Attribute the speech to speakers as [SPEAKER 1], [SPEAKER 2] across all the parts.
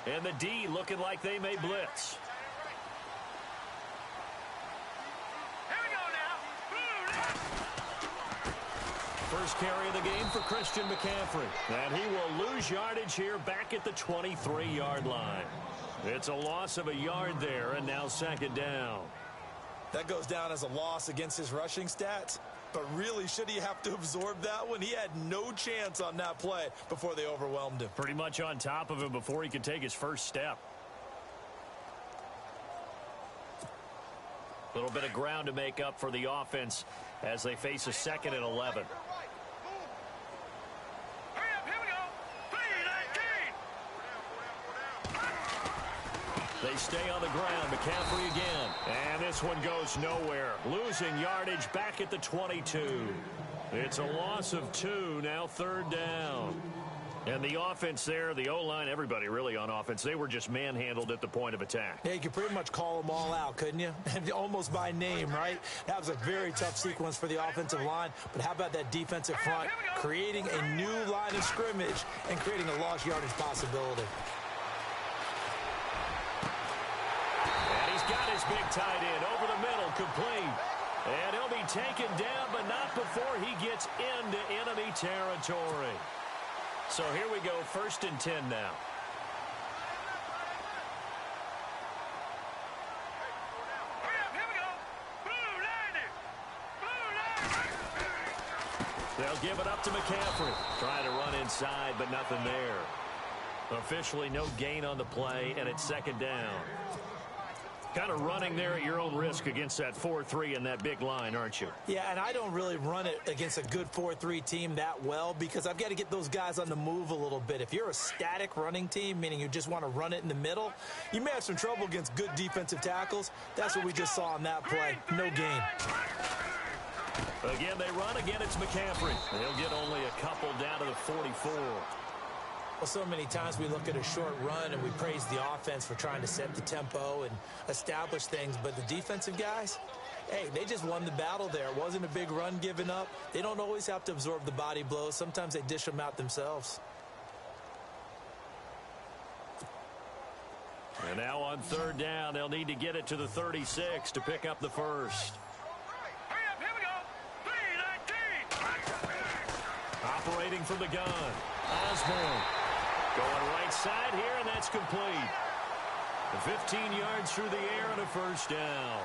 [SPEAKER 1] And the D looking like they may blitz. First carry of the game for Christian McCaffrey. And he will lose yardage here back at the 23-yard line. It's a loss of a yard there, and now second down.
[SPEAKER 2] That goes down as a loss against his rushing stats. But really, should he have to absorb that one? He had no chance on that play before they overwhelmed him.
[SPEAKER 1] Pretty much on top of him before he could take his first step. A little bit of ground to make up for the offense as they face a 2nd and 11. They stay on the ground. McCaffrey again. And this one goes nowhere. Losing yardage back at the 22. It's a loss of 2. Now third down. And the offense there, the O-line, everybody really on offense, they were just manhandled at the point of attack.
[SPEAKER 2] Yeah, you could pretty much call them all out, couldn't you? Almost by name, right? That was a very tough sequence for the offensive line. But how about that defensive front creating a new line of scrimmage and creating a lost yardage possibility?
[SPEAKER 1] Got his big tight end over the middle, complete. And he'll be taken down, but not before he gets into enemy territory. So here we go, 1st and 10 now. They'll give it up to McCaffrey. Trying to run inside, but nothing there. Officially no gain on the play, and it's second down. Kind of running there at your own risk against that 4-3 and that big line, aren't you?
[SPEAKER 2] Yeah, and I don't really run it against a good 4-3 team that well because I've got to get those guys on the move a little bit. If you're a static running team, meaning you just want to run it in the middle, you may have some trouble against good defensive tackles. That's what we just saw on that play. No gain.
[SPEAKER 1] Again, they run. Again, it's McCaffrey. They'll get only a couple down to the 44.
[SPEAKER 2] Well, so many times we look at a short run and we praise the offense for trying to set the tempo and establish things, but the defensive guys, hey, they just won the battle there. It wasn't a big run given up. They don't always have to absorb the body blows. Sometimes they dish them out themselves.
[SPEAKER 1] And now on third down, they'll need to get it to the 36 to pick up the first. Operating from the gun, Osborne. Going right side here, and that's complete. 15 yards through the air and a first down.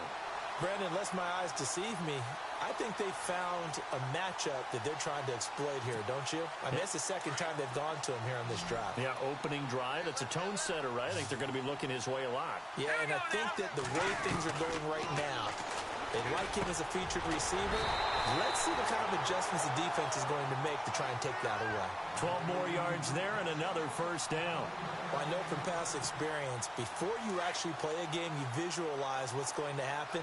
[SPEAKER 2] Brandon, lest my eyes deceive me, I think they found a matchup that they're trying to exploit here, don't you? I mean, it's the second time they've gone to him here on this drive.
[SPEAKER 1] Yeah, opening drive. It's a tone setter, right? I think they're going to be looking his way a lot.
[SPEAKER 2] Yeah, and I think that the way things are going right now, they like him as a featured receiver. Let's see what kind of adjustments the defense is going to make to try and take that away.
[SPEAKER 1] 12 more yards there and another first down.
[SPEAKER 2] Well, I know from past experience, before you actually play a game, you visualize what's going to happen.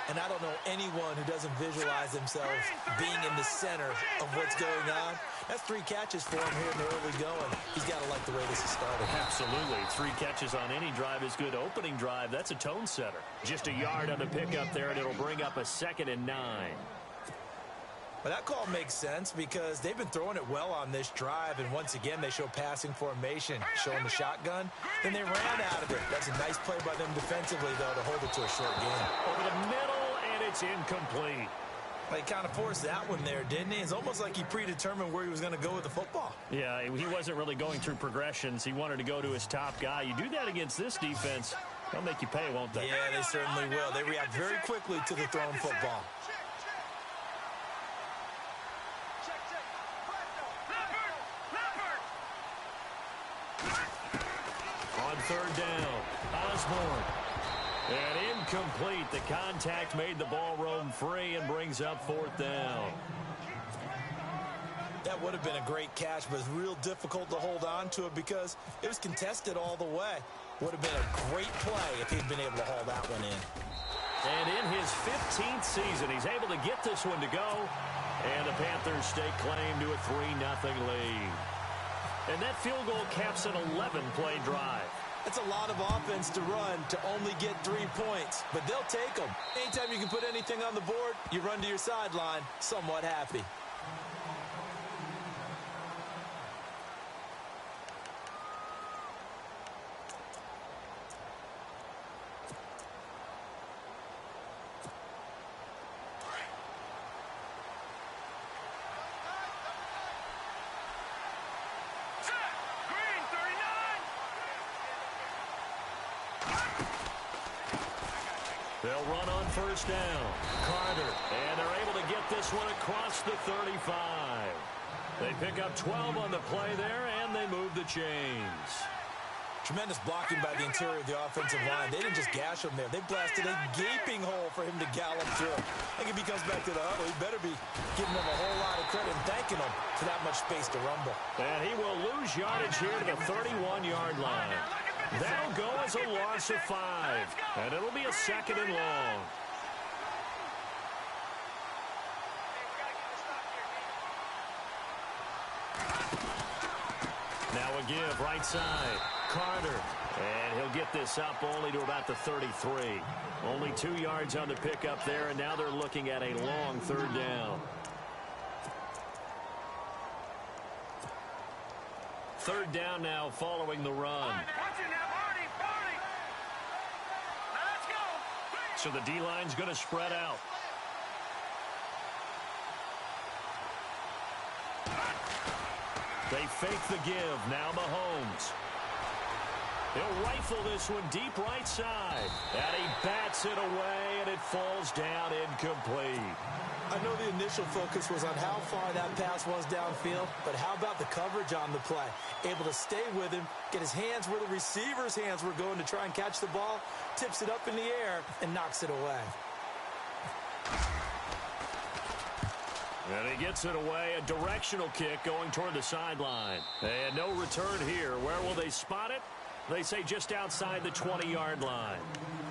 [SPEAKER 2] And I don't know anyone who doesn't visualize themselves being in the center of what's going on. That's 3 catches for him here in the early going. He's got to like the way this is started.
[SPEAKER 1] Absolutely. 3 catches on any drive is good. Opening drive, that's a tone setter. Just a yard on the pickup there, and it'll bring up a 2nd and 9.
[SPEAKER 2] Well, that call makes sense because they've been throwing it well on this drive, and once again, they show passing formation, showing the shotgun. Then they ran out of it. That's a nice play by them defensively, though, to hold it to a short gain.
[SPEAKER 1] Over the middle, and it's incomplete.
[SPEAKER 2] He kind of forced that one there, didn't he? It's almost like he predetermined where he was going to go with the football.
[SPEAKER 1] Yeah, he wasn't really going through progressions. He wanted to go to his top guy. You do that against this defense, they'll make you pay, won't they?
[SPEAKER 2] Yeah, they certainly will. They react very quickly to the thrown football.
[SPEAKER 1] On third down, Osborne. And incomplete. The contact made the ball roam free and brings up 4th down.
[SPEAKER 2] That would have been a great catch, but it's real difficult to hold on to it because it was contested all the way. Would have been a great play if he'd been able to haul that one in.
[SPEAKER 1] And in his 15th season, he's able to get this one to go. And the Panthers stake claim to a 3-0 lead. And that field goal caps an 11-play drive.
[SPEAKER 2] That's a lot of offense to run to only get 3 points, but they'll take them. Anytime you can put anything on the board, you run to your sideline somewhat happy.
[SPEAKER 1] They'll run on first down. Carter, and they're able to get this one across the 35. They pick up 12 on the play there, and they move the chains.
[SPEAKER 2] Tremendous blocking by the interior of the offensive line. They didn't just gash him there. They blasted a gaping hole for him to gallop through. I think if he comes back to the huddle, he better be giving them a whole lot of credit and thanking them for that much space to rumble.
[SPEAKER 1] And he will lose yardage here to the 31-yard line. That'll go as a loss of 5. And it'll be a 2nd and long. Now a give right side. Carter. And he'll get this up only to about the 33. Only 2 yards on the pickup there, and now they're looking at a long 3rd down. 3rd down now following the run. So the D-line's going to spread out. They fake the give. Now Mahomes. He'll rifle this one deep right side. And he bats it away, and it falls down incomplete.
[SPEAKER 2] I know the initial focus was on how far that pass was downfield, but how about the coverage on the play? Able to stay with him, get his hands where the receiver's hands were going to try and catch the ball, tips it up in the air, and knocks it away.
[SPEAKER 1] And he gets it away, a directional kick going toward the sideline. And no return here. Where will they spot it? They say just outside the 20-yard line.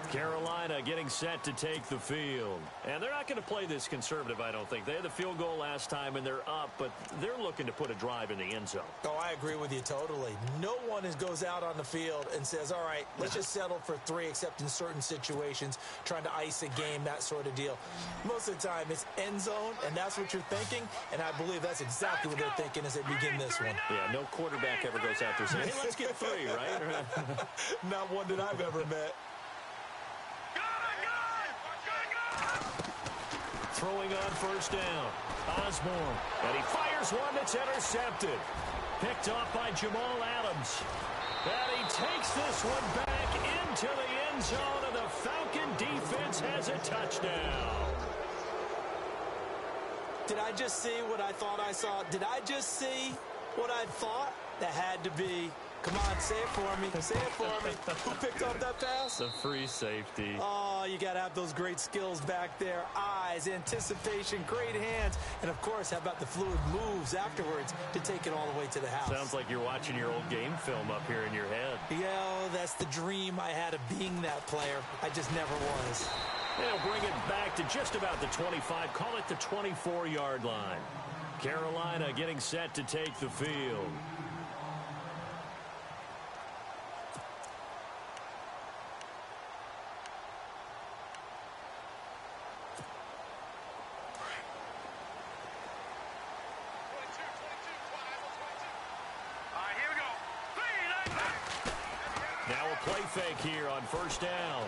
[SPEAKER 1] Carolina getting set to take the field. And they're not going to play this conservative, I don't think. They had the field goal last time, and they're up, but they're looking to put a drive in the end zone.
[SPEAKER 2] Oh, I agree with you totally. No one goes out on the field and says, all right, let's just settle for 3, except in certain situations, trying to ice a game, that sort of deal. Most of the time, it's end zone, and that's what you're thinking, and I believe that's exactly what they're thinking as they begin this one.
[SPEAKER 1] Yeah, no quarterback ever goes out there saying, hey, let's get 3, right?
[SPEAKER 2] Not one that I've ever met.
[SPEAKER 1] Throwing on first down. Osborne. And he fires one that's intercepted. Picked off by Jamal Adams. And he takes this one back into the end zone, and the Falcon defense has a touchdown.
[SPEAKER 2] Did I just see what I thought I saw? Did I just see what I thought? That had to be. Come on, say it for me. Say it for me. Who picked up that pass?
[SPEAKER 1] The free safety.
[SPEAKER 2] Oh, you got to have those great skills back there. Eyes, anticipation, great hands. And, of course, how about the fluid moves afterwards to take it all the way to the house?
[SPEAKER 1] Sounds like you're watching your old game film up here in your head.
[SPEAKER 2] Yeah, that's the dream I had of being that player. I just never was.
[SPEAKER 1] They'll bring it back to just about the 25. Call it the 24-yard line. Carolina getting set to take the field. Now a play fake here on first down.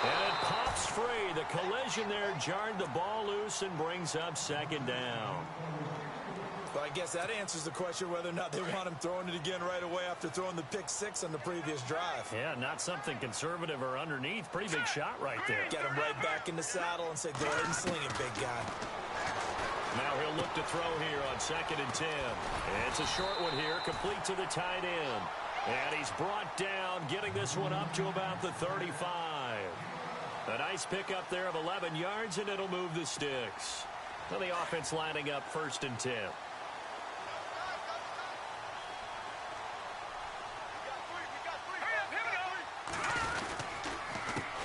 [SPEAKER 1] And it pops free. The collision there jarred the ball loose and brings up 2nd down.
[SPEAKER 2] Well, I guess that answers the question whether or not they want him throwing it again right away after throwing the pick 6 on the previous drive.
[SPEAKER 1] Yeah, not something conservative or underneath. Pretty big shot right there.
[SPEAKER 2] Get him right back in the saddle and say, go ahead and sling it, big guy.
[SPEAKER 1] Now he'll look to throw here on 2nd and 10. It's a short one here, complete to the tight end. And he's brought down, getting this one up to about the 35. A nice pickup there of 11 yards, and it'll move the sticks. Well, the offense lining up 1st and 10.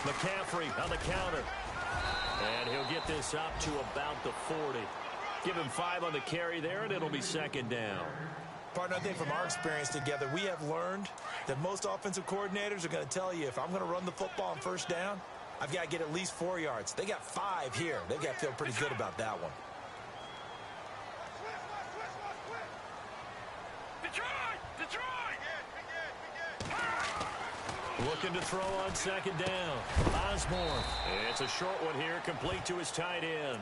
[SPEAKER 1] McCaffrey on the counter. And he'll get this up to about the 40. Give him 5 on the carry there, and it'll be 2nd down.
[SPEAKER 2] Partner, I think from our experience together, we have learned that most offensive coordinators are going to tell you, if I'm going to run the football on first down, I've got to get at least 4 yards. They got 5 here. They've got to feel pretty good about that one.
[SPEAKER 1] Looking to throw on 2nd down. Osborne. It's a short one here, complete to his tight end.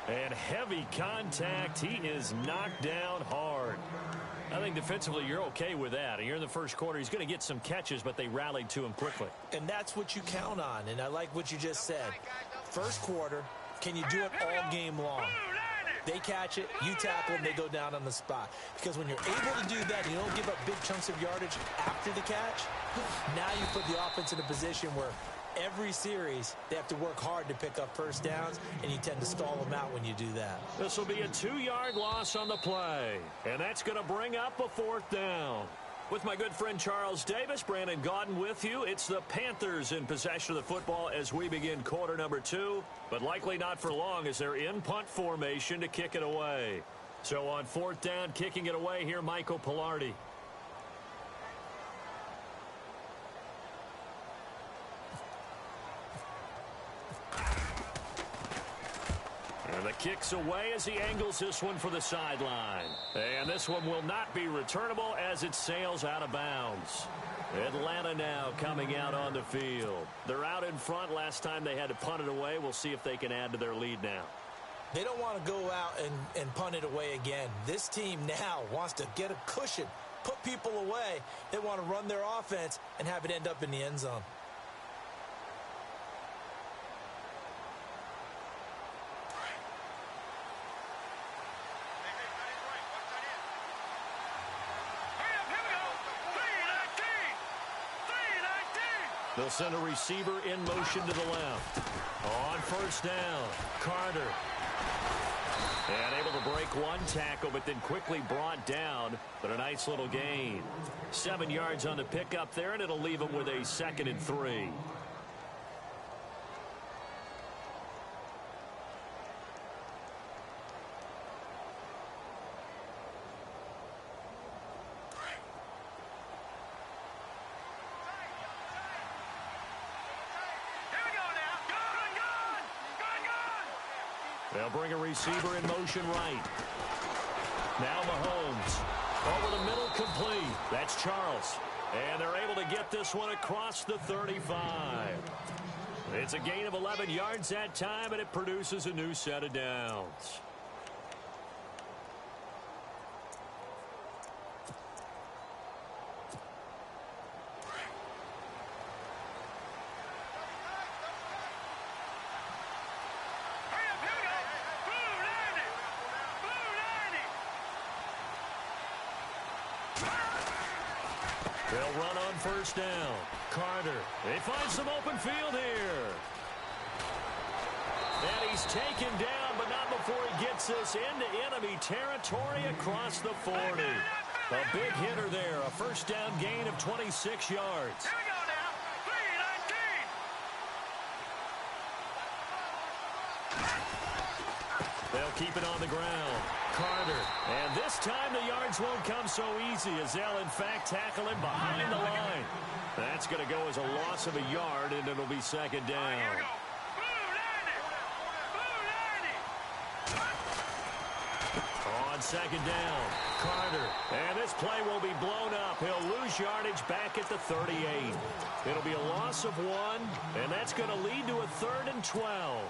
[SPEAKER 1] And heavy contact. He is knocked down hard. Now think defensively you're okay with that. You're in the first quarter. He's going to get some catches, but they rallied to him quickly.
[SPEAKER 2] And that's what you count on, and I like what you just said. First quarter, can you do it all game long? They catch it, you tackle them, they go down on the spot. Because when you're able to do that, you don't give up big chunks of yardage after the catch, now you put the offense in a position where every series they have to work hard to pick up first downs, and you tend to stall them out when you do that.
[SPEAKER 1] This will be a 2-yard loss on the play, and that's going to bring up a 4th down. With my good friend Charles Davis, Brandon Gaudin with you. It's the Panthers in possession of the football as we begin quarter number 2, but likely not for long as they're in punt formation to kick it away. So on 4th down, kicking it away here, Michael Pilardi. And the kick's away as he angles this one for the sideline. And this one will not be returnable as it sails out of bounds. Atlanta now coming out on the field. They're out in front. Last time they had to punt it away. We'll see if they can add to their lead now.
[SPEAKER 2] They don't want to go out and punt it away again. This team now wants to get a cushion, put people away. They want to run their offense and have it end up in the end zone.
[SPEAKER 1] They'll send a receiver in motion to the left. On 1st down, Carter. And able to break one tackle, but then quickly brought down. But a nice little gain. 7 yards on the pickup there, and it'll leave him with a 2nd and 3. They'll bring a receiver in motion right. Now Mahomes. Over the middle, complete. That's Charles. And they're able to get this one across the 35. It's a gain of 11 yards that time, and it produces a new set of downs. They'll run on 1st down. Carter. They find some open field here. And he's taken down, but not before he gets this into enemy territory across the 40. A big hitter there. A 1st down gain of 26 yards.
[SPEAKER 3] Here we go now. 3-19.
[SPEAKER 1] They'll keep it on the ground. Carter. And this time the yards won't come so easy as they'll, in fact, tackle him behind the line. That's going to go as a loss of a yard, and it'll be 2nd down.
[SPEAKER 3] Here we go.
[SPEAKER 1] On 2nd down, Carter. And this play will be blown up. He'll lose yardage back at the 38. It'll be a loss of 1, and that's going to lead to a 3rd and 12.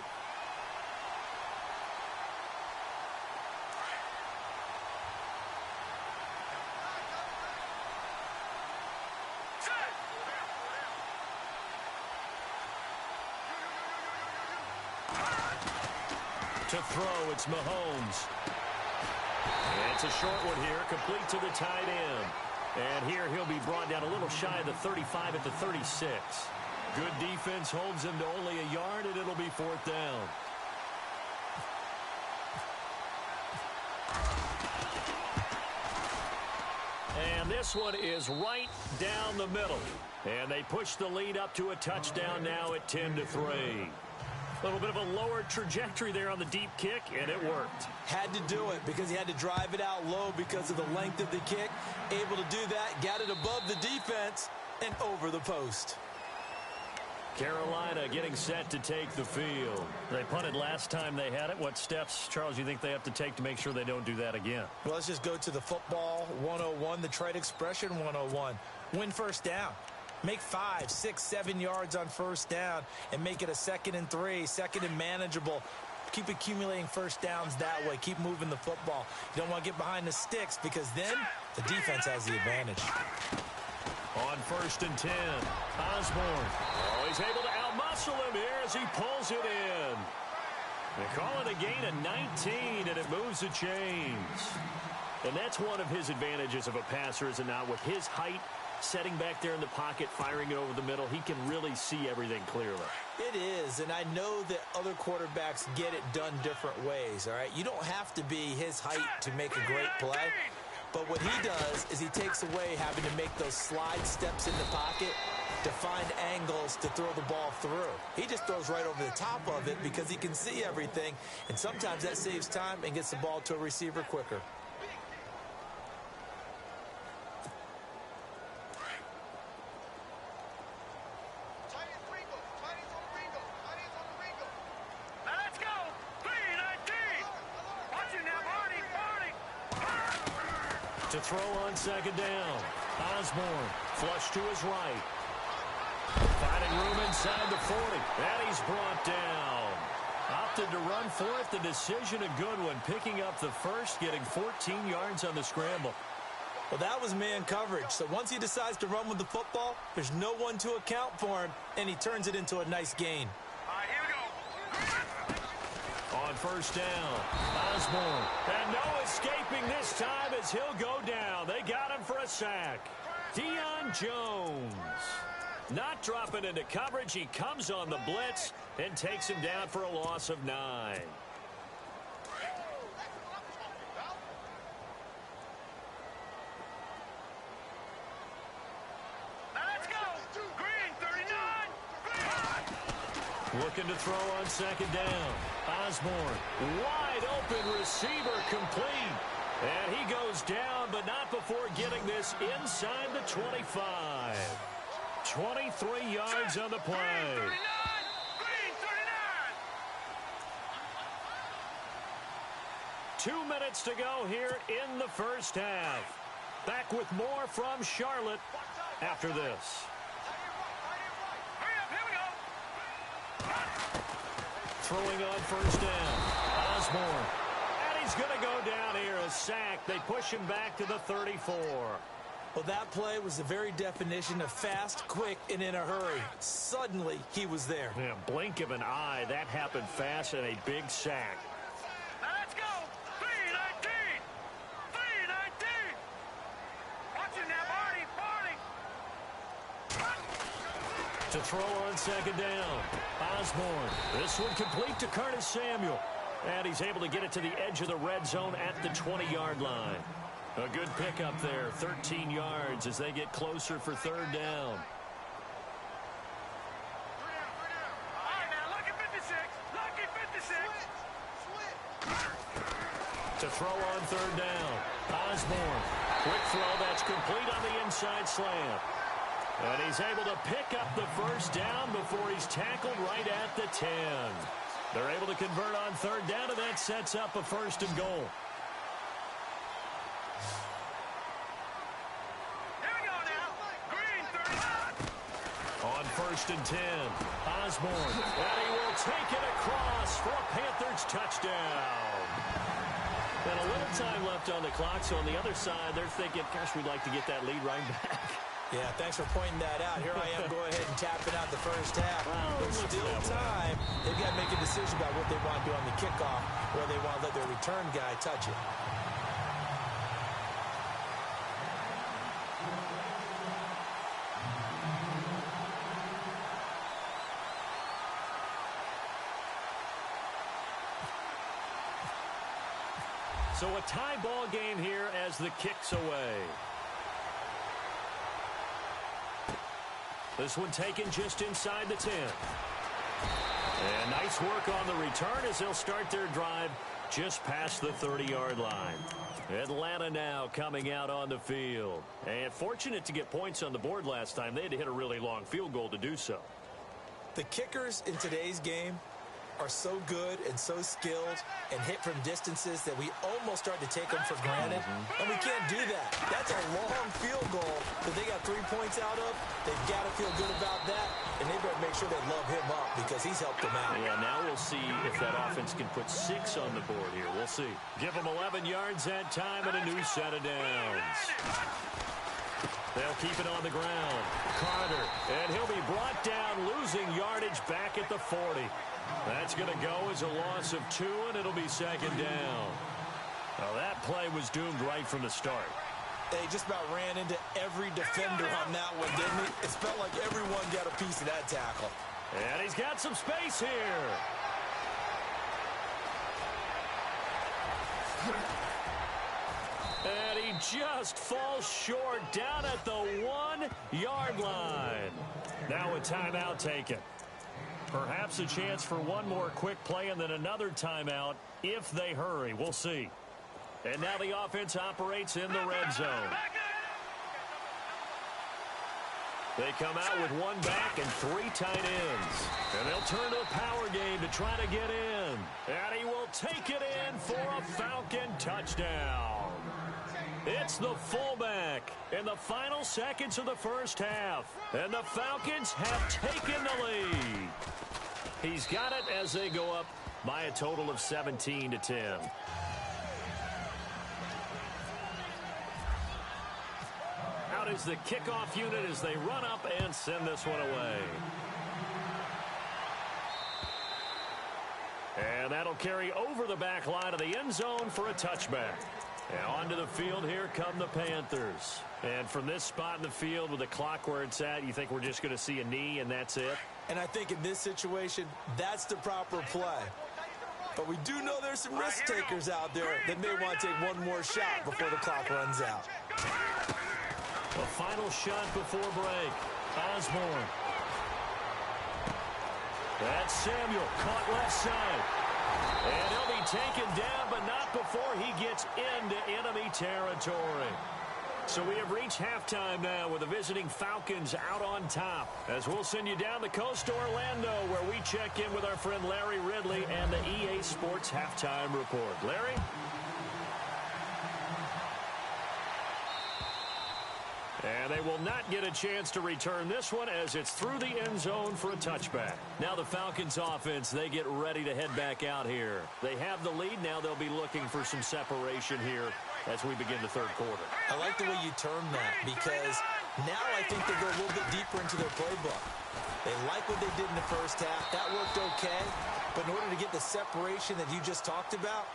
[SPEAKER 1] To throw, it's Mahomes. And it's a short one here, complete to the tight end. And here he'll be brought down a little shy of the 35 at the 36. Good defense holds him to only a yard, and it'll be 4th down. And this one is right down the middle. And they push the lead up to a touchdown now at 10-3. A little bit of a lower trajectory there on the deep kick, and it worked.
[SPEAKER 2] Had to do it because he had to drive it out low because of the length of the kick. Able to do that, got it above the defense, and over the post.
[SPEAKER 1] Carolina getting set to take the field. They punted last time they had it. What steps, Charles, you think they have to take to make sure they don't do that again?
[SPEAKER 2] Well, let's just go to the football 101, the trade expression 101. Win 1st down. Make 5, 6, 7 yards on 1st down and make it a 2nd and 3, 2nd and manageable. Keep accumulating first downs that way. Keep moving the football. You don't want to get behind the sticks because then the defense has the advantage.
[SPEAKER 1] On 1st and 10, Osborne. Oh, he's able to outmuscle him here as he pulls it in. They call it a gain of 19, and it moves the chains. And that's one of his advantages of a passer, is it not? With his height, setting back there in the pocket, firing it over the middle, he can really see everything clearly.
[SPEAKER 2] It is, and I know that other quarterbacks get it done different ways, all right? You don't have to be his height to make a great play, but what he does is he takes away having to make those slide steps in the pocket to find angles to throw the ball through. He just throws right over the top of it because he can see everything, and sometimes that saves time and gets the ball to a receiver quicker.
[SPEAKER 1] To throw on 2nd down. Osborne, flush to his right. Finding room inside the 40. And he's brought down. Opted to run for it. The decision a good one. Picking up the first, getting 14 yards on the scramble.
[SPEAKER 2] Well, that was man coverage. So once he decides to run with the football, there's no one to account for him, and he turns it into a nice gain.
[SPEAKER 3] All right, here we go.
[SPEAKER 1] On 1st down, Osborne. And no escaping this time as he'll go down. They got him for a sack. Deion Jones. Not dropping into coverage. He comes on the blitz and takes him down for a loss of 9.
[SPEAKER 3] Let's go. Green, 39. Green.
[SPEAKER 1] Looking to throw on 2nd down. Osborne, wide open receiver, complete. And he goes down, but not before getting this inside the 25. 23 yards on the play.
[SPEAKER 3] Green, 39. Green, 39.
[SPEAKER 1] 2 minutes to go here in the first half. Back with more from Charlotte after this.
[SPEAKER 3] Hurry up, here we go.
[SPEAKER 1] Throwing on 1st down. Osborne. And he's going to go down here. A sack. They push him back to the 34.
[SPEAKER 2] Well, that play was the very definition of fast, quick, and in a hurry. Suddenly, he was there.
[SPEAKER 1] Yeah, blink of an eye. That happened fast and a big sack.
[SPEAKER 3] Let's go. 319. 319. Watch it now, Barney. Barney.
[SPEAKER 1] To throw on 2nd down. Osborne. This one complete to Curtis Samuel. And he's able to get it to the edge of the red zone at the 20-yard line. A good pickup there, 13 yards as they get closer for 3rd down.
[SPEAKER 3] All right, now, lucky 56. Lucky 56.
[SPEAKER 1] To throw on 3rd down. Osborne. Quick throw that's complete on the inside slant. And he's able to pick up the first down before he's tackled right at the 10. They're able to convert on 3rd down, and that sets up a 1st and goal.
[SPEAKER 3] Here we go now. Green, 39.
[SPEAKER 1] On 1st and 10, Osborne. And he will take it across for a Panthers touchdown. And a little time left on the clock, so on the other side, they're thinking, gosh, we'd like to get that lead right back.
[SPEAKER 2] Yeah, thanks for pointing that out. Here I am going ahead and tapping out the first half.
[SPEAKER 1] Well,
[SPEAKER 2] There's still time. They've got to make a decision about what they want to do on the kickoff, or they want to let their return guy touch it.
[SPEAKER 1] So a tie ball game here as the kick's away. This one taken just inside the 10. And nice work on the return as they'll start their drive just past the 30-yard line. Atlanta now coming out on the field. And fortunate to get points on the board last time. They had to hit a really long field goal to do so.
[SPEAKER 2] The kickers in today's game are so good and so skilled and hit from distances that we almost start to take them for granted. And we can't do that. That's a long field goal that they got 3 points out of, they've got to feel good about that, and they better make sure they love him up because he's helped them out.
[SPEAKER 1] Yeah, now we'll see if that offense can put 6 on the board here. We'll see. Give them 11 yards that time and a new set of downs. They'll keep it on the ground. Carter, and he'll be brought down, losing yardage back at the 40. That's going to go as a loss of 2, and it'll be second down. Well, that play was doomed right from the start.
[SPEAKER 2] They just about ran into every defender on that one, didn't he? It felt like everyone got a piece of that tackle.
[SPEAKER 1] And he's got some space here. And he just falls short down at the 1-yard line. Now a timeout taken. Perhaps a chance for one more quick play and then another timeout if they hurry. We'll see. And now the offense operates in the red zone. They come out with 1 back and 3 tight ends. And they'll turn to the power game to try to get in. And he will take it in for a Falcon touchdown. It's the fullback in the final seconds of the first half. And the Falcons have taken the lead. He's got it as they go up by a total of 17-10. Out is the kickoff unit as they run up and send this one away. And that'll carry over the back line of the end zone for a touchback. And onto the field, here come the Panthers. And from this spot in the field with the clock where it's at, you think we're just going to see a knee and that's it?
[SPEAKER 2] And I think in this situation, that's the proper play. But we do know there's some risk takers out there that may want to take one more shot before the clock runs out.
[SPEAKER 1] A final shot before break. Osborne. That's Samuel, caught left side. And he'll be taken down, but not before he gets into enemy territory. So we have reached halftime now with the visiting Falcons out on top. As we'll send you down the coast to Orlando, where we check in with our friend Larry Ridley and the EA Sports Halftime Report. Larry? And they will not get a chance to return this one as it's through the end zone for a touchback. Now the Falcons offense, they get ready to head back out here. They have the lead. Now they'll be looking for some separation here as we begin the third quarter.
[SPEAKER 2] I like the way you term that because now I think they go a little bit deeper into their playbook. They like what they did in the first half. That worked okay. But in order to get the separation that you just talked about,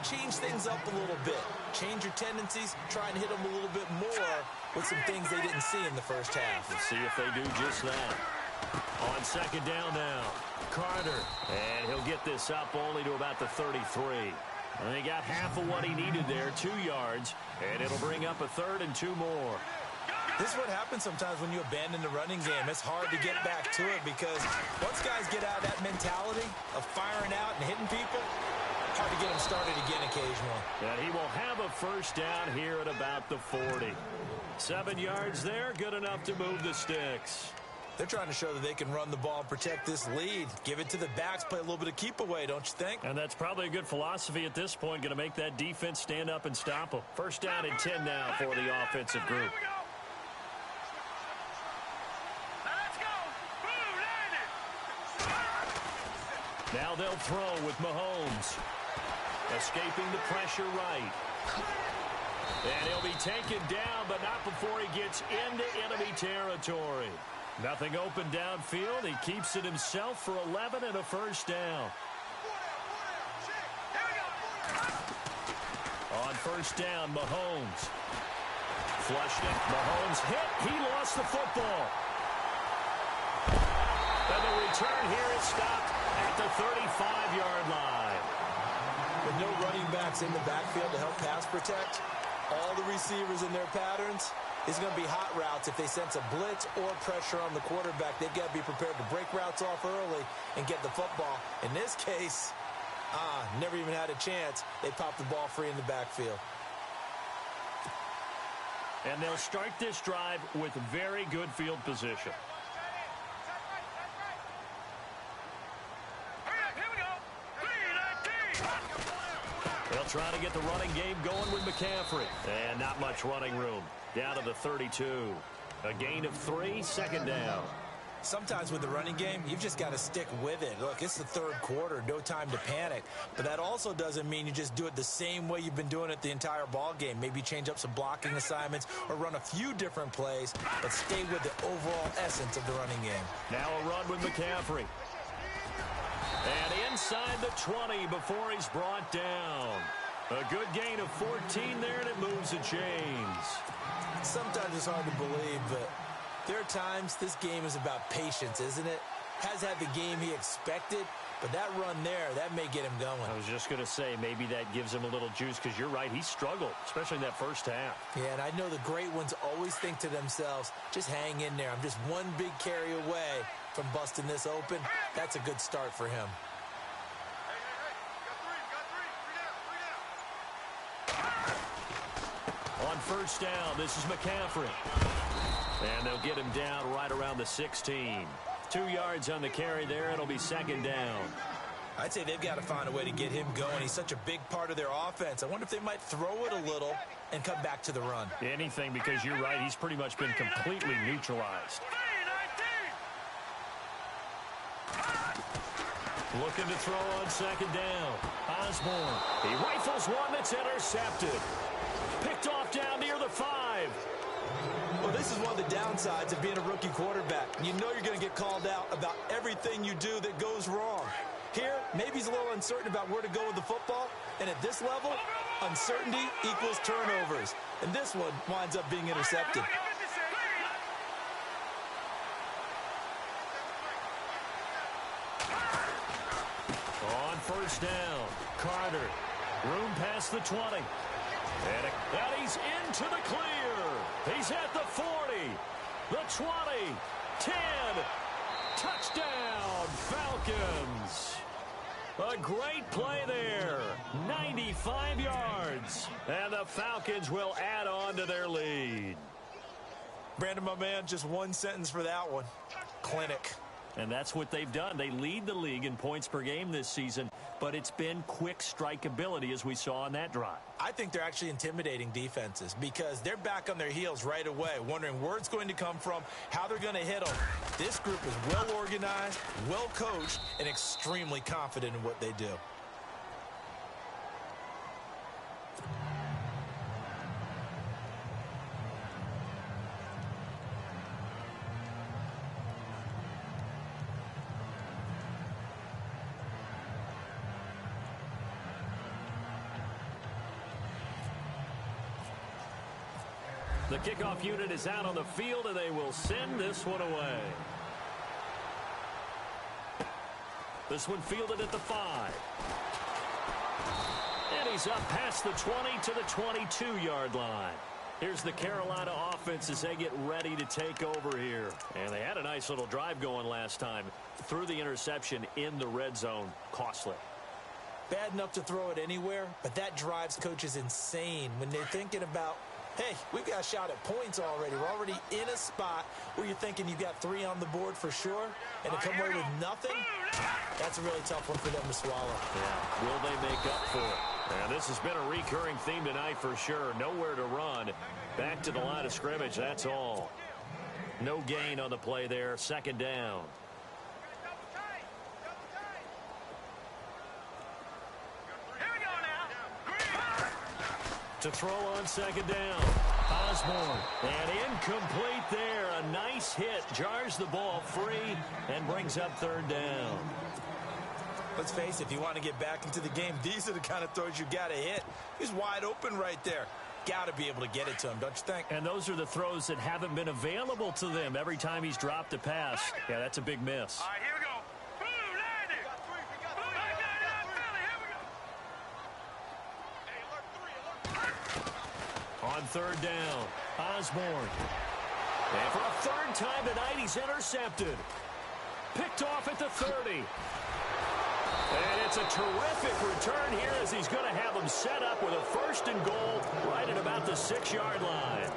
[SPEAKER 2] change things up a little bit. Change your tendencies. Try and hit them a little bit more with some things they didn't see in the first half.
[SPEAKER 1] Let's see if they do just that. On second down now, Carter. And he'll get this up only to about the 33. And they got half of what he needed there, 2 yards. And it'll bring up a 3rd and 2 more.
[SPEAKER 2] This is what happens sometimes when you abandon the running game. It's hard to get back to it because once guys get out of that mentality of firing out and hitting people, hard to get them started again occasionally.
[SPEAKER 1] And he will have a first down here at about the 40. 7 yards there, good enough to move the sticks.
[SPEAKER 2] They're trying to show that they can run the ball and protect this lead. Give it to the backs, play a little bit of keep away, don't you think?
[SPEAKER 1] And that's probably a good philosophy at this point, going to make that defense stand up and stop them. First down and 10 now for the offensive group. Now they'll throw with Mahomes. Escaping the pressure right. And he'll be taken down, but not before he gets into enemy territory. Nothing open downfield. He keeps it himself for 11 and a first down. On first down, Mahomes. Flushed it. Mahomes hit. He lost the football. And the return here is stopped at the 35-yard line.
[SPEAKER 2] With no running backs in the backfield to help pass protect, all the receivers in their patterns is going to be hot routes. If they sense a blitz or pressure on the quarterback, they've got to be prepared to break routes off early and get the football. In this case, never even had a chance. They popped the ball free in the backfield.
[SPEAKER 1] And they'll start this drive with very good field position. They'll try to get the running game going with McCaffrey. And not much running room. Down to the 32. A gain of 3, second down.
[SPEAKER 2] Sometimes with the running game, you've just got to stick with it. Look, it's the third quarter, no time to panic. But that also doesn't mean you just do it the same way you've been doing it the entire ball game. Maybe change up some blocking assignments or run a few different plays, but stay with the overall essence of the running game.
[SPEAKER 1] Now a run with McCaffrey. And inside the 20 before he's brought down. A good gain of 14 there, and it moves the chains.
[SPEAKER 2] Sometimes it's hard to believe, but there are times this game is about patience, isn't it? Has had the game he expected, but that run there, that may get him going.
[SPEAKER 1] I was just going to say, maybe that gives him a little juice, because you're right, he struggled, especially in that first half.
[SPEAKER 2] Yeah, and I know the great ones always think to themselves, just hang in there. I'm just one big carry away from busting this open. That's a good start for him.
[SPEAKER 1] On first down, this is McCaffrey. And they'll get him down right around the 16. 2 yards on the carry there. It'll be second down.
[SPEAKER 2] I'd say they've got to find a way to get him going. He's such a big part of their offense. I wonder if they might throw it a little and come back to the run.
[SPEAKER 1] Anything, because you're right. He's pretty much been completely neutralized. Looking to throw on second down. Osborne. He rifles one that's intercepted. Picked off down near the 5.
[SPEAKER 2] Well, this is one of the downsides of being a rookie quarterback. You know you're going to get called out about everything you do that goes wrong. Here, maybe he's a little uncertain about where to go with the football. And at this level, uncertainty equals turnovers. And this one winds up being intercepted.
[SPEAKER 1] On first down, Carter. Room past the 20. And he's into the clear. He's at the 40, the 20, 10. Touchdown, Falcons. A great play there. 95 yards. And the Falcons will add on to their lead.
[SPEAKER 2] Brandon, my man, just one sentence for that one. Clinic.
[SPEAKER 1] And that's what they've done. They lead the league in points per game this season, but it's been quick strike ability as we saw on that drive.
[SPEAKER 2] I think they're actually intimidating defenses because they're back on their heels right away, wondering where it's going to come from, how they're going to hit them. This group is well organized, well coached, and extremely confident in what they do.
[SPEAKER 1] The kickoff unit is out on the field, and they will send this one away. This one fielded at the 5. And he's up past the 20 to the 22-yard line. Here's the Carolina offense as they get ready to take over here. And they had a nice little drive going last time. Threw the interception in the red zone. Costly.
[SPEAKER 2] Bad enough to throw it anywhere, but that drives coaches insane when they're thinking about, hey, we've got a shot at points already. We're already in a spot where you're thinking you've got 3 on the board for sure, and to come away with nothing, that's a really tough one for them to swallow.
[SPEAKER 1] Yeah, will they make up for it? And this has been a recurring theme tonight for sure. Nowhere to run. Back to the line of scrimmage, that's all. No gain on the play there. Second down. To throw on second down. Osborne. And incomplete there. A nice hit. Jars the ball free and brings up third down.
[SPEAKER 2] Let's face it, if you want to get back into the game, these are the kind of throws you got to hit. He's wide open right there. Got to be able to get it to him, don't you think?
[SPEAKER 1] And those are the throws that haven't been available to them every time he's dropped a pass. Yeah, that's a big miss.
[SPEAKER 3] All right, here we go. Boom, landed.
[SPEAKER 1] On third down, Osborne. And for a third time tonight, he's intercepted. Picked off at the 30. And it's a terrific return here as he's going to have them set up with a first and goal right at about the 6-yard line.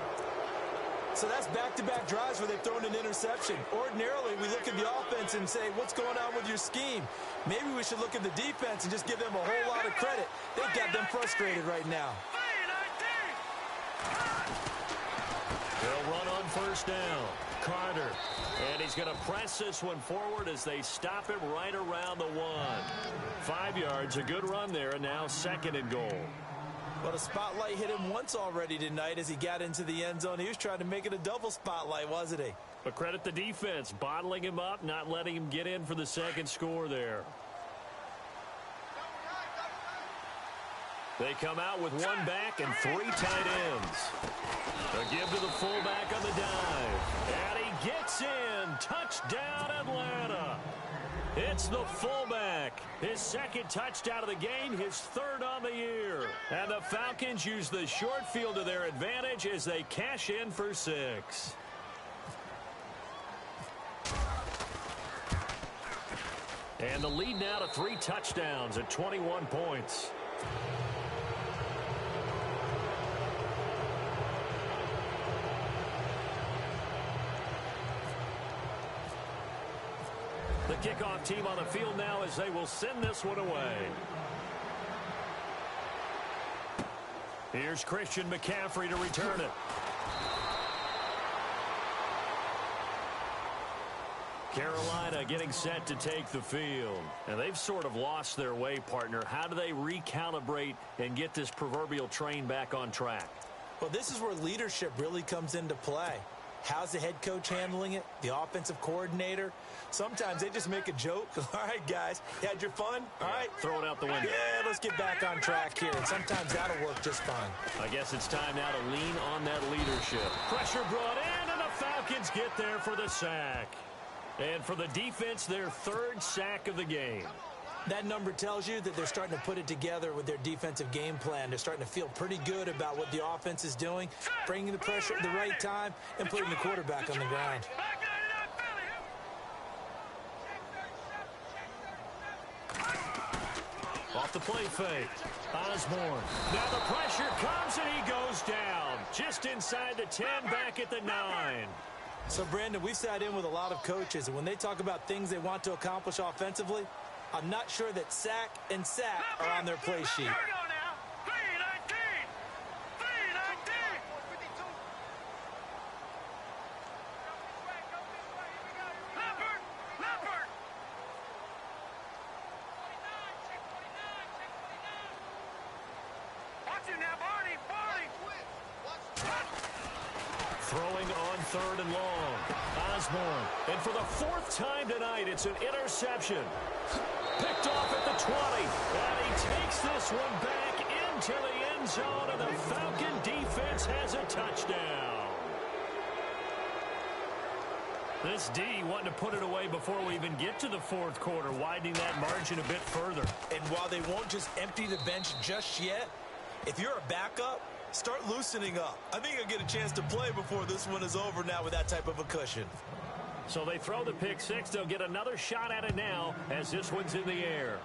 [SPEAKER 2] So that's back-to-back drives where they've thrown an interception. Ordinarily, we look at the offense and say, what's going on with your scheme? Maybe we should look at the defense and just give them a whole lot of credit. They've got them frustrated right now.
[SPEAKER 1] They'll run on first down. Carter. And he's going to press this one forward as they stop him right around the 1. 5 yards, a good run there, and now 2nd and goal.
[SPEAKER 2] Well, the spotlight hit him once already tonight as he got into the end zone. He was trying to make it a double spotlight, wasn't he?
[SPEAKER 1] But credit the defense, bottling him up, not letting him get in for the 2nd score there. They come out with 1 back and 3 tight ends. A give to the fullback on the dive. And he gets in. Touchdown, Atlanta. It's the fullback. His 2nd touchdown of the game, his 3rd on the year. And the Falcons use the short field to their advantage as they cash in for 6. And the lead now to 3 touchdowns at 21 points. The kickoff team on the field now as they will send this one away. Here's Christian McCaffrey to return it. Carolina getting set to take the field. And they've sort of lost their way, partner. How do they recalibrate and get this proverbial train back on track?
[SPEAKER 2] Well, this is where leadership really comes into play. How's the head coach handling it? The offensive coordinator? Sometimes they just make a joke. All right, guys, you had your fun? All right.
[SPEAKER 1] Throw it out the window.
[SPEAKER 2] Yeah, let's get back on track here. And sometimes that'll work just fine.
[SPEAKER 1] I guess it's time now to lean on that leadership. Pressure brought in, and the Falcons get there for the sack. And for the defense, their 3rd sack of the game.
[SPEAKER 2] That number tells you that they're starting to put it together with their defensive game plan. They're starting to feel pretty good about what the offense is doing, bringing the pressure at the right time, and putting the quarterback on the ground.
[SPEAKER 1] Off the play fake. Osborne. Now the pressure comes, and he goes down. Just inside the 10, back at the 9.
[SPEAKER 2] So, Brandon, we've sat in with a lot of coaches, and when they talk about things they want to accomplish offensively, I'm not sure that sack and sack are on their play sheet.
[SPEAKER 1] Throwing on 3rd and long. Osborne. And for the 4th time tonight, it's an interception. Picked off at the 20. And he takes this one back into the end zone, and the Falcon defense has a touchdown. This D wanting to put it away before we even get to the 4th quarter, widening that margin a bit further.
[SPEAKER 2] And while they won't just empty the bench just yet, if you're a backup, start loosening up. I think you'll get a chance to play before this one is over now with that type of a cushion.
[SPEAKER 1] So they throw the pick 6. They'll get another shot at it now as this one's in the air.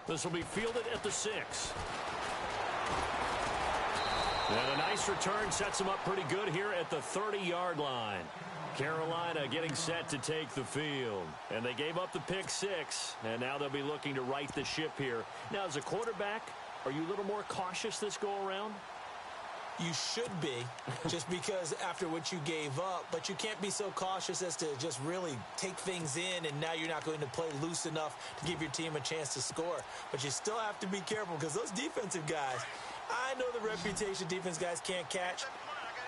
[SPEAKER 1] This will be fielded at the 6. And a nice return sets them up pretty good here at the 30-yard line. Carolina getting set to take the field. And they gave up the pick 6, and now they'll be looking to right the ship here. Now, as a quarterback, are you a little more cautious this go-around?
[SPEAKER 2] You should be, just because after what you gave up, but you can't be so cautious as to just really take things in, and now you're not going to play loose enough to give your team a chance to score. But you still have to be careful because those defensive guys, I know the reputation defense guys can't catch.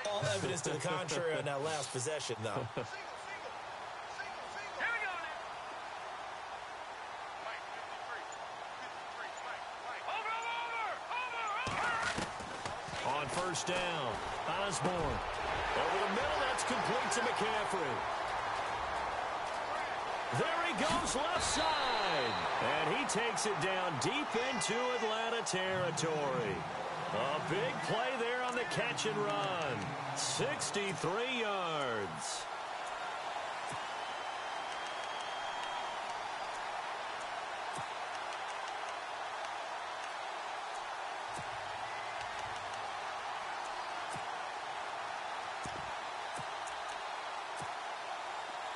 [SPEAKER 2] All evidence to the contrary on that last possession, though.
[SPEAKER 1] On first down, Osborne. Over the middle, that's complete to McCaffrey. There he goes left side. And he takes it down deep into Atlanta territory. A big play there on the catch and run. 63 yards.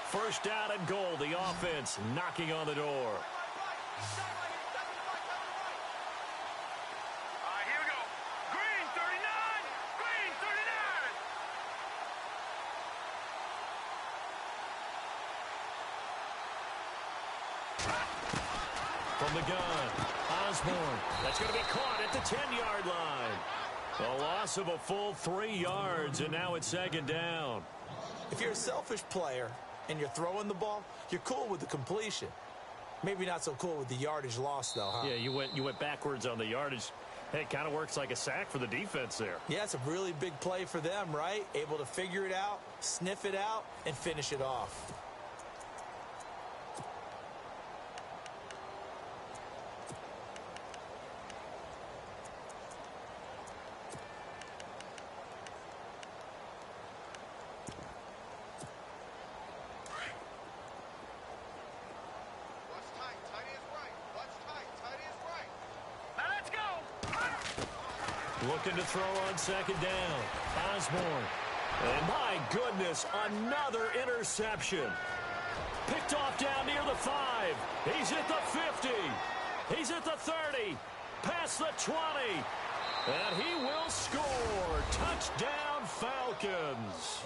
[SPEAKER 1] First down and goal. The offense knocking on the door.
[SPEAKER 3] All right, here we go. Green 39. Green 39.
[SPEAKER 1] from the gun. Osborne. That's going to be caught at the 10-yard line. A loss of a full 3 yards, and now it's second down.
[SPEAKER 2] If you're a selfish player and you're throwing the ball, you're cool with the completion. Maybe not so cool with the yardage loss, though, huh?
[SPEAKER 1] Yeah, you went backwards on the yardage. Hey, it kind of works like a sack for the defense there.
[SPEAKER 2] Yeah, it's a really big play for them, right? Able to figure it out, sniff it out, and finish it off.
[SPEAKER 1] Looking to throw on second down. Osborne. And my goodness, another interception. Picked off down near the 5. He's at the 50. He's at the 30. Past the 20. And he will score. Touchdown, Falcons.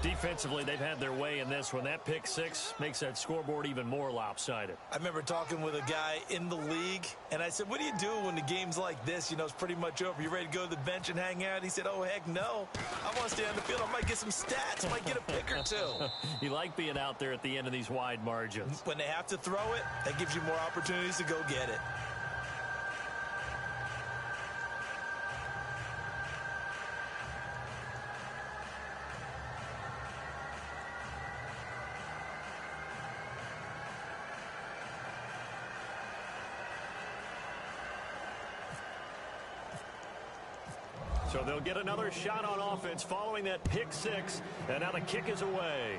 [SPEAKER 1] Defensively, they've had their way in this one. That pick six makes that scoreboard even more lopsided.
[SPEAKER 2] I remember talking with a guy in the league, and I said, what do you do when the game's like this? You know, it's pretty much over. You ready to go to the bench and hang out? He said, oh, heck no. I want to stay on the field. I might get some stats. I might get a pick or two.
[SPEAKER 1] You like being out there at the end of these wide margins.
[SPEAKER 2] When they have to throw it, that gives you more opportunities to go get it.
[SPEAKER 1] So they'll get another shot on offense following that pick six. And now the kick is away.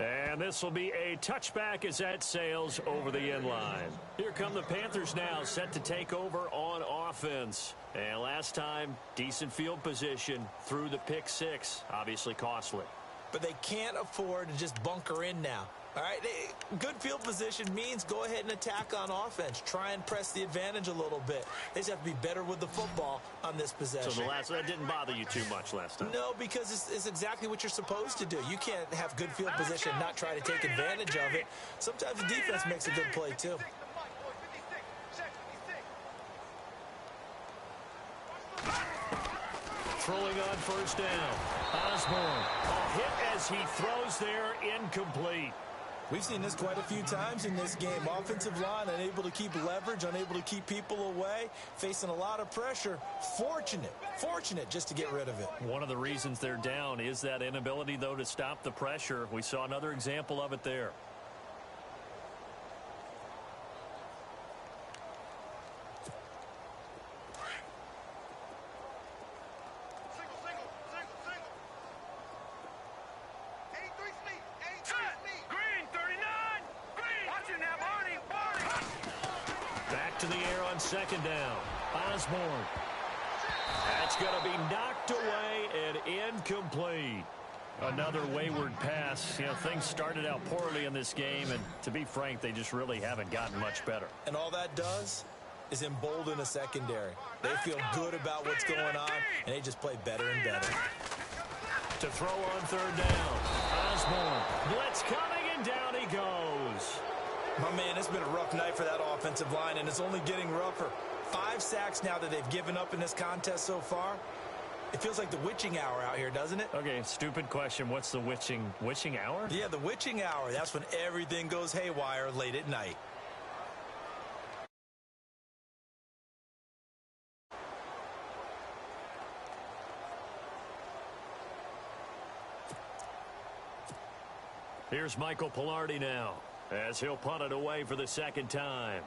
[SPEAKER 1] And this will be a touchback as that sails over the end line. Here come the Panthers now, set to take over on offense. And last time, decent field position through the pick six. Obviously costly.
[SPEAKER 2] But they can't afford to just bunker in now. All right, good field position means go ahead and attack on offense. Try and press the advantage a little bit. They just have to be better with the football on this possession.
[SPEAKER 1] So that didn't bother you too much last time?
[SPEAKER 2] No, because it's exactly what you're supposed to do. You can't have good field position and not try to take advantage of it. Sometimes the defense makes a good play, too.
[SPEAKER 1] Throwing on first down. Osborne. A hit as he throws there, incomplete.
[SPEAKER 2] We've seen this quite a few times in this game. Offensive line unable to keep leverage, unable to keep people away, facing a lot of pressure. Fortunate just to get rid of it.
[SPEAKER 1] One of the reasons they're down is that inability, though, to stop the pressure. We saw another example of it there. Second down. Osborne. That's going to be knocked away and incomplete. Another wayward pass. You know, things started out poorly in this game, and to be frank, they just really haven't gotten much better.
[SPEAKER 2] And all that does is embolden a secondary. They feel good about what's going on, and they just play better and better.
[SPEAKER 1] To throw on third down. Osborne. Blitz coming, and down he goes.
[SPEAKER 2] My man, it's been a rough night for that offensive line, and it's only getting rougher. 5 sacks now that they've given up in this contest so far. It feels like the witching hour out here, doesn't it?
[SPEAKER 1] Okay, stupid question. What's the witching hour?
[SPEAKER 2] Yeah, the witching hour. That's when everything goes haywire late at night.
[SPEAKER 1] Here's Michael Pilardi now, as he'll punt it away for the second time.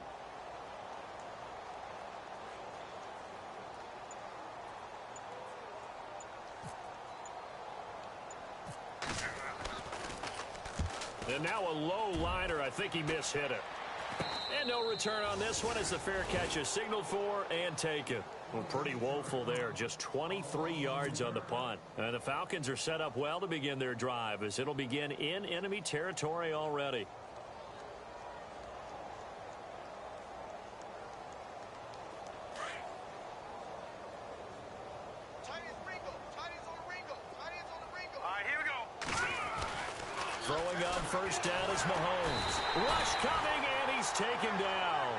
[SPEAKER 1] And now a low liner. I think he mishit it. And no return on this one as the fair catch is signaled for and taken. Well, pretty woeful there. Just 23 yards on the punt. And the Falcons are set up well to begin their drive as it'll begin in enemy territory already. Throwing on first down is Mahomes. Rush coming, and he's taken down.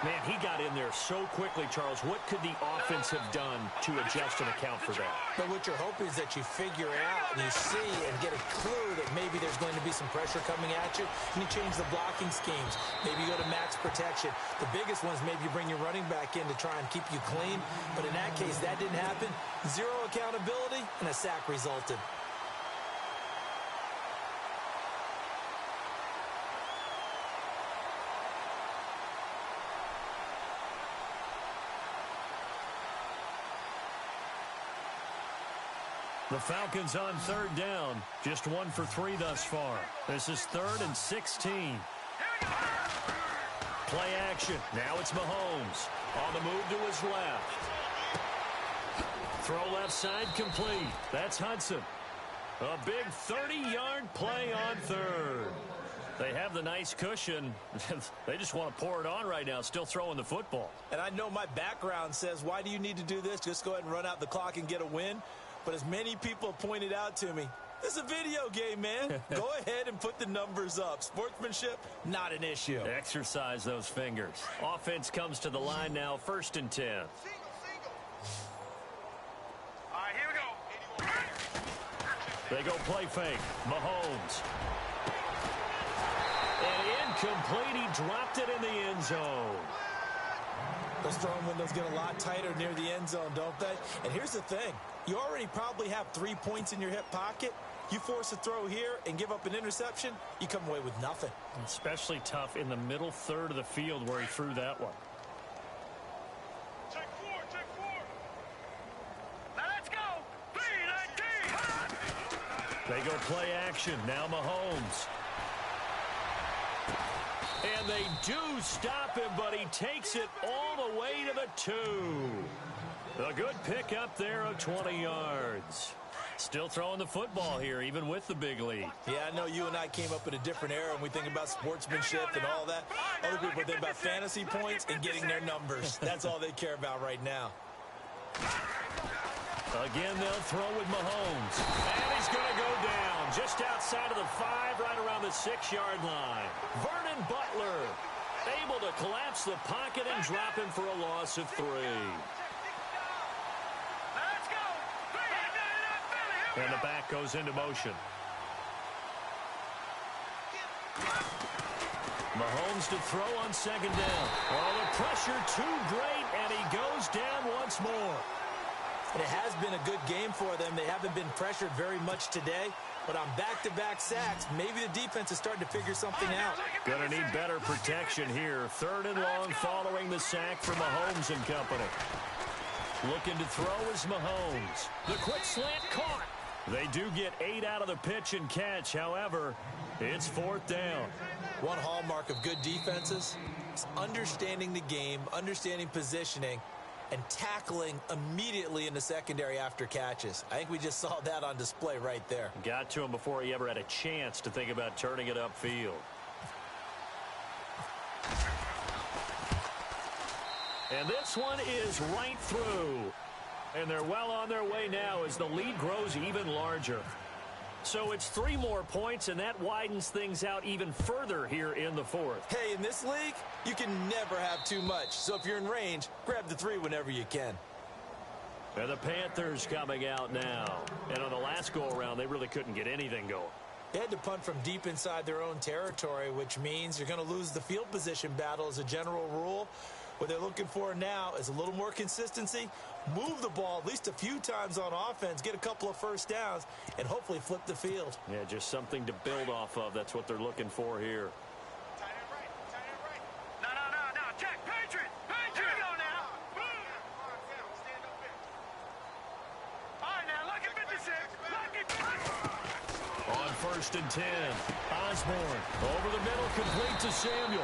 [SPEAKER 1] Man, he got in there so quickly, Charles. What could the offense have done to adjust and account for that?
[SPEAKER 2] But what you're hoping is that you figure out and you see and get a clue that maybe there's going to be some pressure coming at you, and you change the blocking schemes. Maybe you go to max protection. The biggest one is maybe you bring your running back in to try and keep you clean. But in that case, that didn't happen. Zero accountability, and a sack resulted.
[SPEAKER 1] The Falcons on third down. Just 1 for 3 thus far. This is 3rd and 16. Play action. Now it's Mahomes. On the move to his left. Throw left side complete. That's Hudson. A big 30-yard play on third. They have the nice cushion. They just want to pour it on right now, still throwing the football.
[SPEAKER 2] And I know my background says, why do you need to do this? Just go ahead and run out the clock and get a win. But as many people pointed out to me, this is a video game, man. Go ahead and put the numbers up. Sportsmanship, not an issue.
[SPEAKER 1] Exercise those fingers. Offense comes to the line now, 1st and 10.
[SPEAKER 3] All right, here we go.
[SPEAKER 1] They go play fake. Mahomes. And incomplete. He dropped it in the end zone.
[SPEAKER 2] Those throwing windows get a lot tighter near the end zone, don't they? And here's the thing. You already probably have 3 points in your hip pocket. You force a throw here and give up an interception, you come away with nothing.
[SPEAKER 1] Especially tough in the middle third of the field where he threw that one.
[SPEAKER 3] Check 4, check 4. Now let's go. 3-19.
[SPEAKER 1] They go play action. Now Mahomes. And they do stop him, but he takes it all the way to the 2. A good pick up there of 20 yards. Still throwing the football here, even with the big lead.
[SPEAKER 2] Yeah, I know you and I came up in a different era when we think about sportsmanship and all that. Other people think about fantasy points and getting their numbers. That's all they care about right now.
[SPEAKER 1] Again, they'll throw with Mahomes. And he's going to go down just outside of the 5, right around the 6-yard line. Vernon Butler able to collapse the pocket and drop him for a loss of 3. And the back goes into motion. Mahomes to throw on 2nd down. Oh, the pressure too great, and he goes down once more.
[SPEAKER 2] And it has been a good game for them. They haven't been pressured very much today, but on back-to-back sacks, maybe the defense is starting to figure something out.
[SPEAKER 1] Gonna need better protection here. 3rd and long following the sack for Mahomes and company. Looking to throw is Mahomes. The quick slant caught. They do get 8 out of the pitch and catch. However, it's 4th down.
[SPEAKER 2] One hallmark of good defenses is understanding the game, understanding positioning, and tackling immediately in the secondary after catches. I think we just saw that on display right there.
[SPEAKER 1] Got to him before he ever had a chance to think about turning it upfield. And this one is right through. And they're well on their way now as the lead grows even larger. So it's 3 more points, and that widens things out even further here in the 4th.
[SPEAKER 2] Hey, in this league, you can never have too much. So if you're in range, grab the 3 whenever you can.
[SPEAKER 1] And the Panthers coming out now. And on the last go-around, they really couldn't get anything going.
[SPEAKER 2] They had to punt from deep inside their own territory, which means you're going to lose the field position battle as a general rule. What they're looking for now is a little more consistency, move the ball at least a few times on offense, get a couple of first downs, and hopefully flip the field.
[SPEAKER 1] Yeah, just something to build off of. That's what they're looking for here.
[SPEAKER 3] Tight end right, tight end right. No, check, Patriot. Here we go now. Boom. Stand up here. All right, now, look at 56.
[SPEAKER 1] On 1st and 10, Osborne over the middle, complete to Samuel.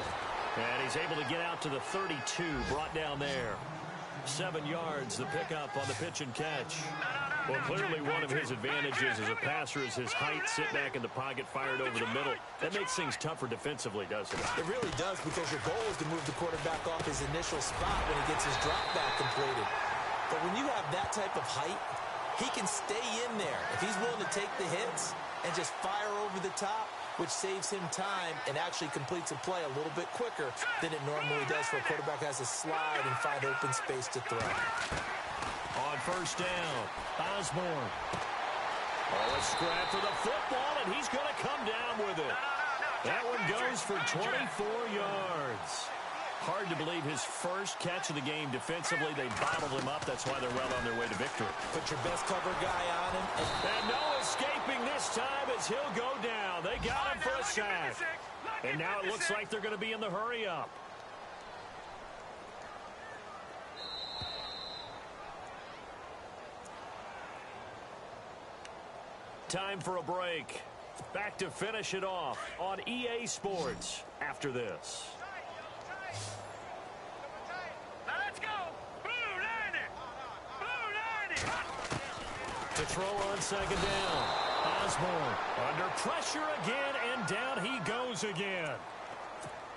[SPEAKER 1] And he's able to get out to the 32, brought down there. 7 yards, the pickup on the pitch and catch. Well, clearly one of his advantages as a passer is his height, sit back in the pocket, fired over the middle. That makes things tougher defensively, doesn't it?
[SPEAKER 2] It really does, because your goal is to move the quarterback off his initial spot when he gets his drop back completed. But when you have that type of height, he can stay in there. If he's willing to take the hits and just fire over the top, which saves him time and actually completes a play a little bit quicker than it normally does for a quarterback who has to slide and find open space to throw.
[SPEAKER 1] On first down, Osborne. Oh, a scrap for the football, and he's going to come down with it. That one goes for 24 yards. Hard to believe his first catch of the game defensively. They bottled him up. That's why they're well on their way to victory.
[SPEAKER 2] Put your best cover guy on him.
[SPEAKER 1] And no escaping this time as he'll go down. They got him for a sack. And now it looks like they're going to be in the hurry-up. Time for a break. Back to finish it off on EA Sports after this.
[SPEAKER 3] Now let's go. Blue Lightning. Blue Lightning.
[SPEAKER 1] To throw on second down. Osborne under pressure again, and down he goes again.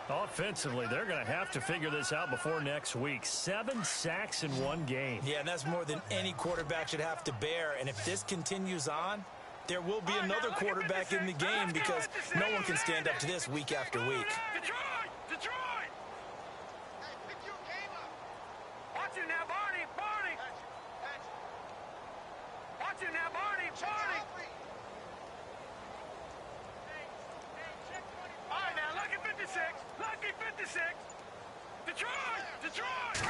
[SPEAKER 1] Offensively, they're going to have to figure this out before next week. 7 sacks in one game.
[SPEAKER 2] Yeah, and that's more than any quarterback should have to bear. And if this continues on, there will be another quarterback in the game because no one can stand up to this week after week.
[SPEAKER 3] Detroit! Detroit! Hey, pick your game up. Watch it now, Barney. Barney. Watch it now, Barney. Barney. All right, now, lucky 56. Lucky 56. Detroit! Detroit!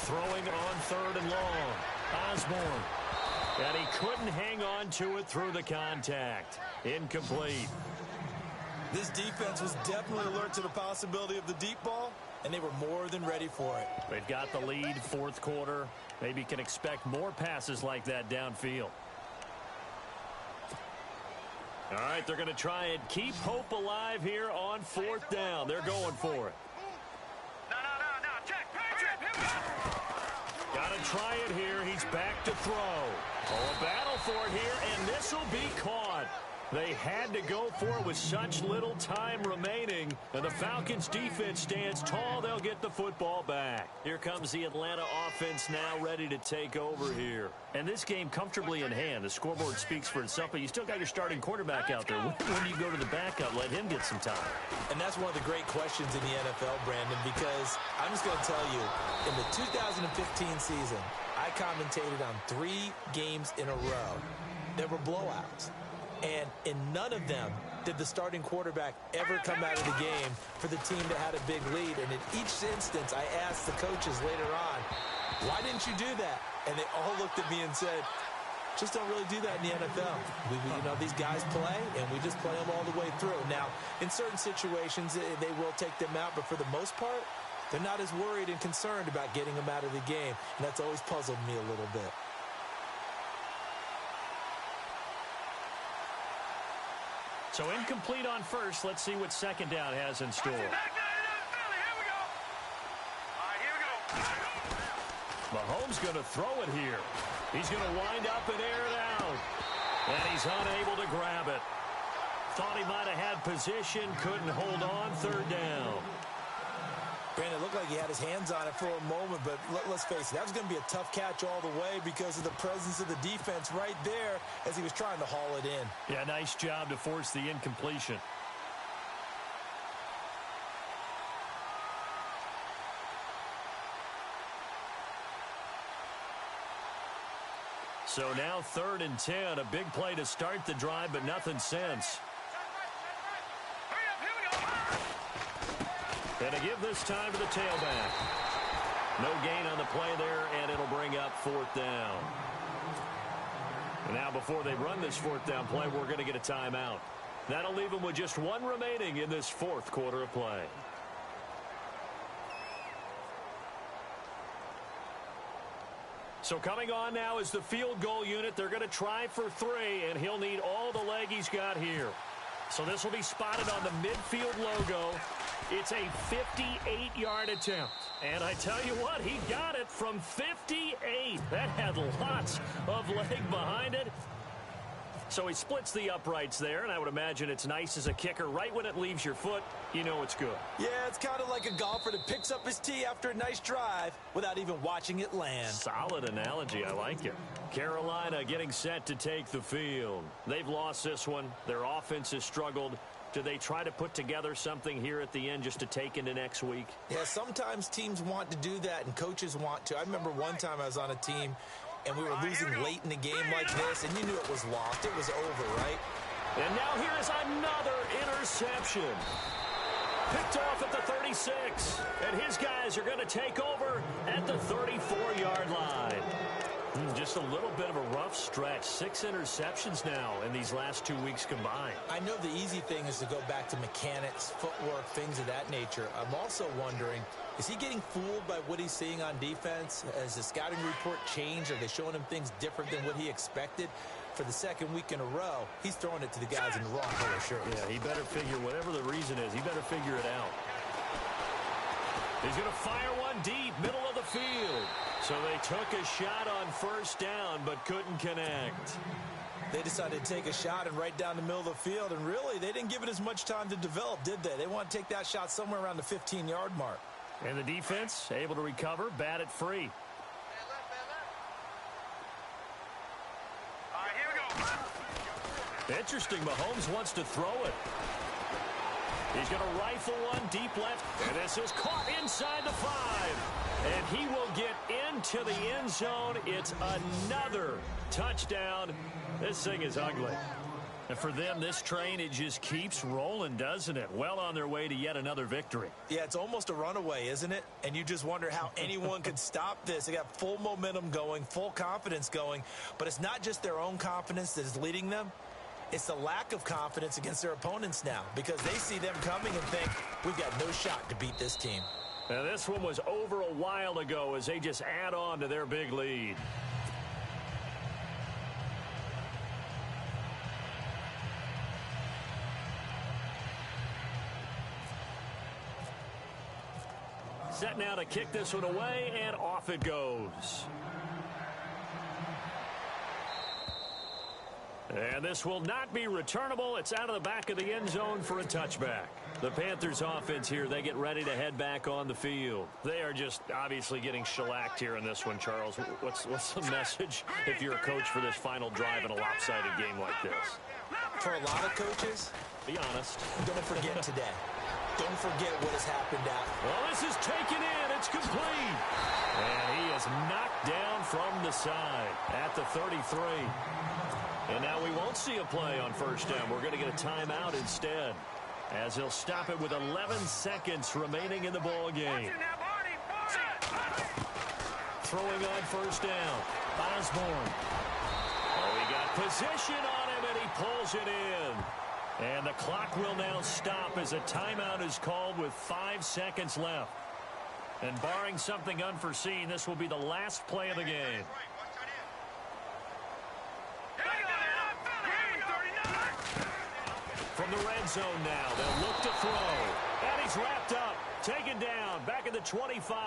[SPEAKER 1] Throwing on third and long. Osborne. And he couldn't hang on to it through the contact. Incomplete.
[SPEAKER 2] This defense was definitely alert to the possibility of the deep ball, and they were more than ready for it.
[SPEAKER 1] They've got the lead, fourth quarter. Maybe can expect more passes like that downfield. All right, they're going to try and keep hope alive here on fourth down. They're going for it.
[SPEAKER 3] No. Check. Patriot.
[SPEAKER 1] Got to try it here. He's back to throw. Oh, a battle for it here, and this will be caught. They had to go for it with such little time remaining. And the Falcons defense stands tall. They'll get the football back. Here comes the Atlanta offense now ready to take over here. And this game comfortably in hand. The scoreboard speaks for itself, but you still got your starting quarterback out there. When you go to the backup, let him get some time.
[SPEAKER 2] And that's one of the great questions in the NFL, Brandon, because I'm just going to tell you, in the 2015 season, I commentated on 3 games in a row. There were blowouts. And in none of them did the starting quarterback ever come out of the game for the team that had a big lead. And in each instance, I asked the coaches later on, why didn't you do that? And they all looked at me and said, just don't really do that in the NFL. These guys play, and we just play them all the way through. Now, in certain situations, they will take them out, but for the most part, they're not as worried and concerned about getting them out of the game. And that's always puzzled me a little bit.
[SPEAKER 1] So incomplete on first. Let's see what second down has in store. Mahomes going to throw it here. He's going to wind up and air it out. And he's unable to grab it. Thought he might have had position, couldn't hold on, third down.
[SPEAKER 2] Brandon, it looked like he had his hands on it for a moment, but let's face it, that was going to be a tough catch all the way because of the presence of the defense right there as he was trying to haul it in.
[SPEAKER 1] Yeah, nice job to force the incompletion. So now 3rd and 10, a big play to start the drive, but nothing since. And to give this time to the tailback. No gain on the play there, and it'll bring up 4th down. And now before they run this 4th down play, we're going to get a timeout. That'll leave them with just 1 remaining in this 4th quarter of play. So coming on now is the field goal unit. They're going to try for 3, and he'll need all the leg he's got here. So this will be spotted on the midfield logo. It's a 58-yard attempt. And I tell you what, he got it from 58. That had lots of leg behind it. So he splits the uprights there, and I would imagine it's nice as a kicker. Right when it leaves your foot, you know it's good.
[SPEAKER 2] Yeah, it's kind of like a golfer that picks up his tee after a nice drive without even watching it land.
[SPEAKER 1] Solid analogy. I like it. Carolina getting set to take the field. They've lost this one. Their offense has struggled. Do they try to put together something here at the end just to take into next week?
[SPEAKER 2] Yeah, sometimes teams want to do that, and coaches want to. I remember one time I was on a team, and we were losing late in the game like this, and you knew it was lost. It was over, right?
[SPEAKER 1] And now here is another interception. Picked off at the 36. And his guys are going to take over at the 34-yard line. Just a little bit of a rough stretch. 6 interceptions now in these last 2 weeks combined.
[SPEAKER 2] I know the easy thing is to go back to mechanics, footwork, things of that nature. I'm also wondering, is he getting fooled by what he's seeing on defense? Has the scouting report changed? Are they showing him things different than what he expected? For the second week in a row, he's throwing it to the guys in the wrong color shirts.
[SPEAKER 1] Yeah, he better figure, whatever the reason is, he better figure it out. He's going to fire one deep, middle of the field. So they took a shot on first down, but couldn't connect.
[SPEAKER 2] They decided to take a shot and right down the middle of the field, and really, they didn't give it as much time to develop, did they? They want to take that shot somewhere around the 15-yard mark.
[SPEAKER 1] And the defense able to recover, bat it free.
[SPEAKER 3] All right, here we go.
[SPEAKER 1] Interesting, Mahomes wants to throw it. He's going to rifle one deep left, and this is caught inside the 5. And he will get into the end zone. It's another touchdown. This thing is ugly. And for them, this train, it just keeps rolling, doesn't it? Well on their way to yet another victory.
[SPEAKER 2] Yeah, it's almost a runaway, isn't it? And you just wonder how anyone could stop this. They got full momentum going, full confidence going. But it's not just their own confidence that is leading them. It's the lack of confidence against their opponents now, because they see them coming and think, we've got no shot to beat this team.
[SPEAKER 1] Now, this one was over a while ago as they just add on to their big lead. Set now to kick this one away, and off it goes. And this will not be returnable. It's out of the back of the end zone for a touchback. The Panthers offense here, they get ready to head back on the field. They are just obviously getting shellacked here in this one, Charles. What's the message if you're a coach for this final drive in a lopsided game like this?
[SPEAKER 2] For a lot of coaches,
[SPEAKER 1] Be honest.
[SPEAKER 2] don't forget today. Don't forget what has happened out.
[SPEAKER 1] Well, this is taken in. It's complete. And he is knocked down from the side at the 33. And now we won't see a play on first down. We're going to get a timeout instead, as he'll stop it with 11 seconds remaining in the ball game. Throwing on first down. Osborne. Oh, he got position on him, and he pulls it in. And the clock will now stop as a timeout is called with 5 seconds left. And barring something unforeseen, this will be the last play of the game. From the red zone now, they'll look to throw. And he's wrapped up, taken down, back at the 25.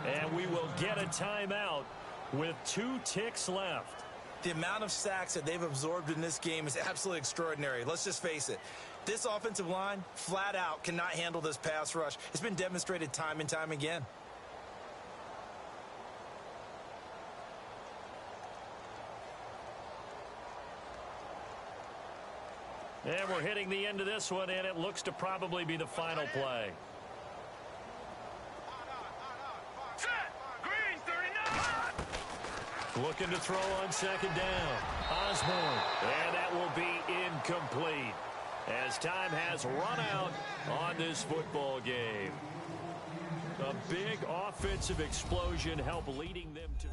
[SPEAKER 1] And we will get a timeout with 2 ticks left.
[SPEAKER 2] The amount of sacks that they've absorbed in this game is absolutely extraordinary. Let's just face it. This offensive line, flat out, cannot handle this pass rush. It's been demonstrated time and time again.
[SPEAKER 1] And we're hitting the end of this one, and it looks to probably be the final play. Looking to throw on second down. Osborne. And that will be incomplete, as time has run out on this football game. A big offensive explosion helped leading them to...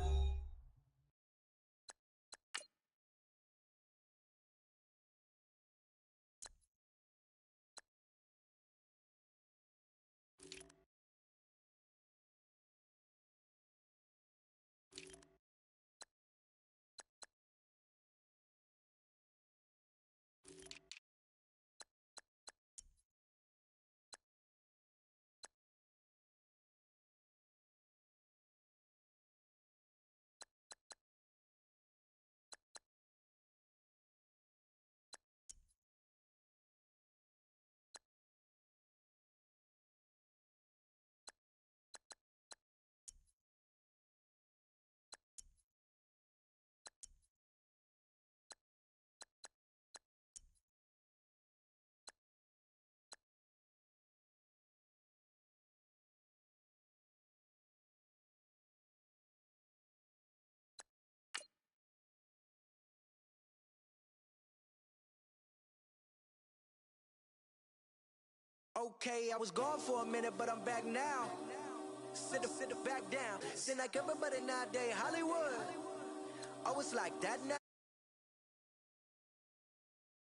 [SPEAKER 4] Okay, I was gone for a minute, but I'm back now. Sit back down. Seem like everybody nowadays, Hollywood. Oh, it's like that now.